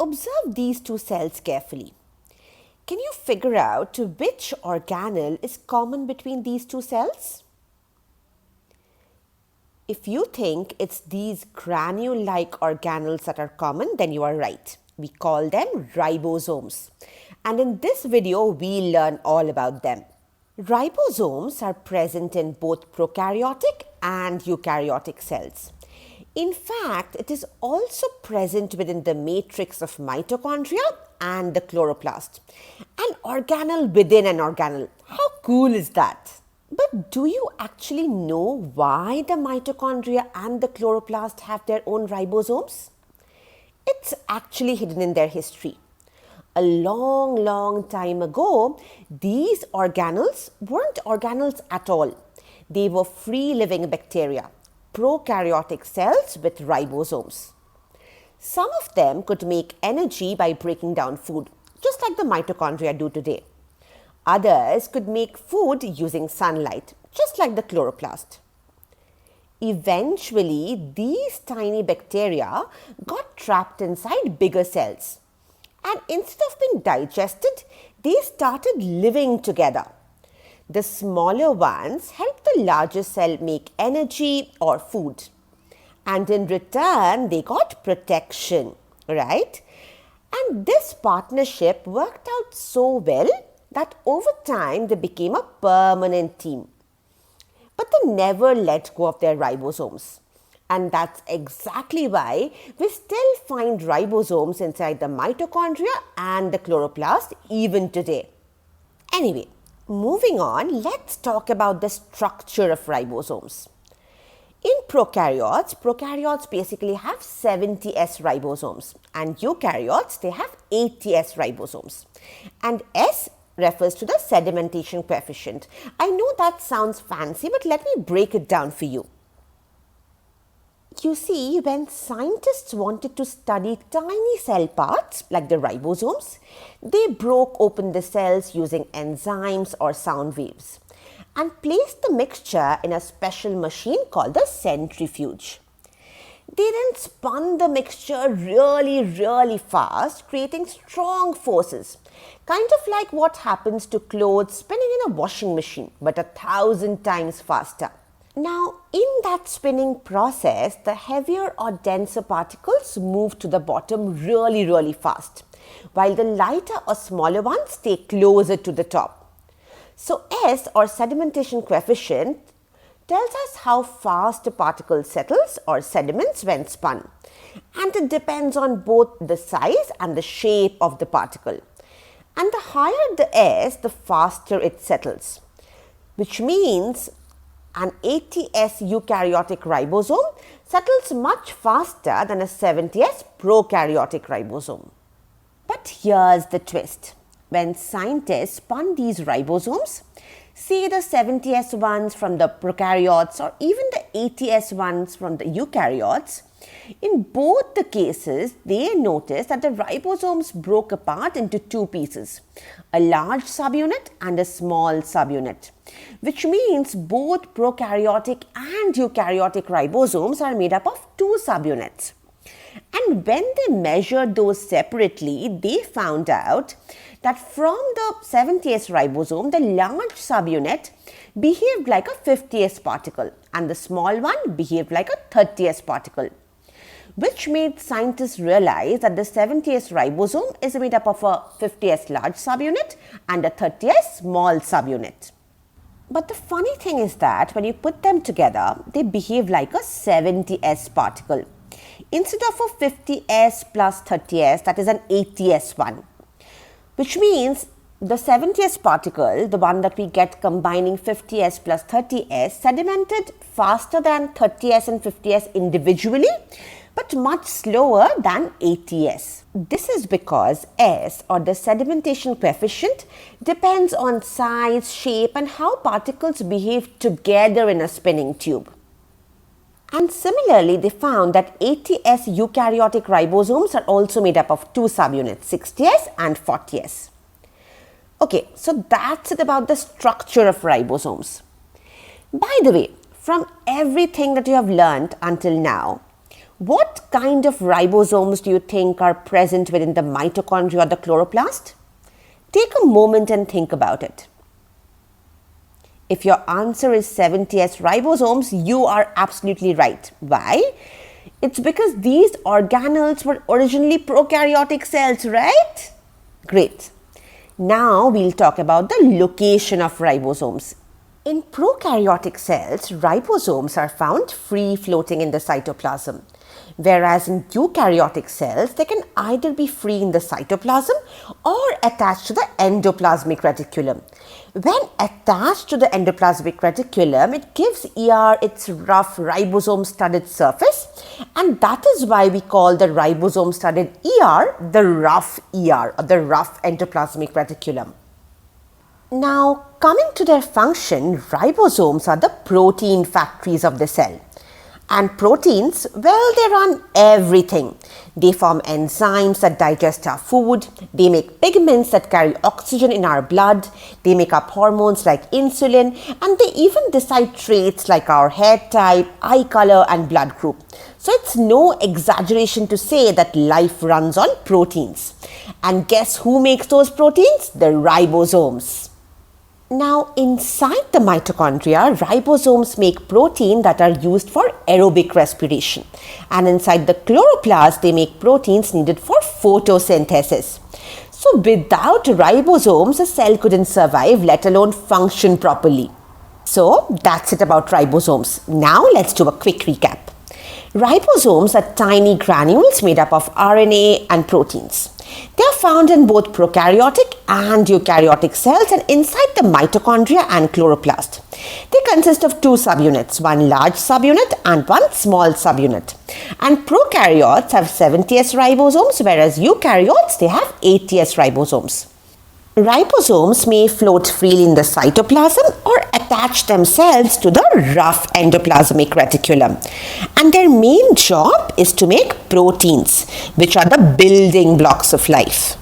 Observe these two cells carefully. Can you figure out which organelle is common between these two cells? If you think it's these granule-like organelles that are common, then you are right. We call them ribosomes. And in this video, we learn all about them. Ribosomes are present in both prokaryotic and eukaryotic cells. In fact, it is also present within the matrix of mitochondria and the chloroplast. An organelle within an organelle. How cool is that? But do you actually know why the mitochondria and the chloroplast have their own ribosomes? It's actually hidden in their history. A long time ago, these organelles weren't organelles at all. They were free-living bacteria, prokaryotic cells with ribosomes. Some of them could make energy by breaking down food, just like the mitochondria do today. Others could make food using sunlight, just like the chloroplast. Eventually, these tiny bacteria got trapped inside bigger cells. And instead of being digested, they started living together. The smaller ones help the larger cell make energy or food. And in return, they got protection, right? And this partnership worked out so well that over time they became a permanent team. But they never let go of their ribosomes. And that's exactly why we still find ribosomes inside the mitochondria and the chloroplast even today. Anyway, moving on, let's talk about the structure of ribosomes. In prokaryotes basically have 70 S ribosomes, and eukaryotes, they have 80 S ribosomes. And S refers to the sedimentation coefficient. I know that sounds fancy, but let me break it down for you. You see, when scientists wanted to study tiny cell parts like the ribosomes, they broke open the cells using enzymes or sound waves and placed the mixture in a special machine called the centrifuge. They then spun the mixture really fast, creating strong forces, kind of like what happens to clothes spinning in a washing machine, but 1,000 times faster. Now, in that spinning process, the heavier or denser particles move to the bottom really fast, while the lighter or smaller ones stay closer to the top. So S, or sedimentation coefficient, tells us how fast a particle settles or sediments when spun. And it depends on both the size and the shape of the particle. And the higher the S, the faster it settles, which means an 80S eukaryotic ribosome settles much faster than a 70S prokaryotic ribosome. But here's the twist. When scientists spun these ribosomes, say the 70S ones from the prokaryotes or even the 80S ones from the eukaryotes, in both the cases, they noticed that the ribosomes broke apart into two pieces, a large subunit and a small subunit, which means both prokaryotic and eukaryotic ribosomes are made up of two subunits. And when they measured those separately, they found out that from the 70S ribosome, the large subunit behaved like a 50S particle and the small one behaved like a 30S particle, which made scientists realize that the 70S ribosome is made up of a 50S large subunit and a 30S small subunit. But the funny thing is that when you put them together, they behave like a 70S particle. Instead of a 50S plus 30S, that is an 80S one. Which means the 70S particle, the one that we get combining 50S plus 30S, sedimented faster than 30S and 50S individually, but much slower than 80S. This is because S, or the sedimentation coefficient, depends on size, shape, and how particles behave together in a spinning tube. And similarly, they found that 80S eukaryotic ribosomes are also made up of two subunits, 60S and 40S. Okay, so that's it about the structure of ribosomes. By the way, from everything that you have learned until now, What kind of ribosomes do you think are present within the mitochondria or the chloroplast? Take a moment and think about it. If your answer is 70s ribosomes, you are absolutely right. Why? It's because these organelles were originally prokaryotic cells, right? Great. Now we'll talk about the location of ribosomes. In prokaryotic cells, ribosomes are found free floating in the cytoplasm. Whereas in eukaryotic cells, they can either be free in the cytoplasm or attached to the endoplasmic reticulum. When attached to the endoplasmic reticulum, it gives ER its rough ribosome-studded surface, and that is why we call the ribosome-studded ER the rough ER, or the rough endoplasmic reticulum. Now, coming to their function, ribosomes are the protein factories of the cell. And proteins, well, they run everything. They form enzymes that digest our food. They make pigments that carry oxygen in our blood. They make up hormones like insulin. And they even decide traits like our hair type, eye color, and blood group. So it's no exaggeration to say that life runs on proteins. And guess who makes those proteins? The ribosomes. Now, inside the mitochondria, ribosomes make protein that are used for aerobic respiration. And inside the chloroplast, they make proteins needed for photosynthesis. So, without ribosomes, a cell couldn't survive, let alone function properly. So, that's it about ribosomes. Now, let's do a quick recap. Ribosomes are tiny granules made up of RNA and proteins. They are found in both prokaryotic and eukaryotic cells and inside the mitochondria and chloroplast. They consist of two subunits, one large subunit and one small subunit. And prokaryotes have 70s ribosomes, whereas eukaryotes, they have 80s ribosomes. Ribosomes may float freely in the cytoplasm or attach themselves to the rough endoplasmic reticulum. And their main job is to make proteins, which are the building blocks of life.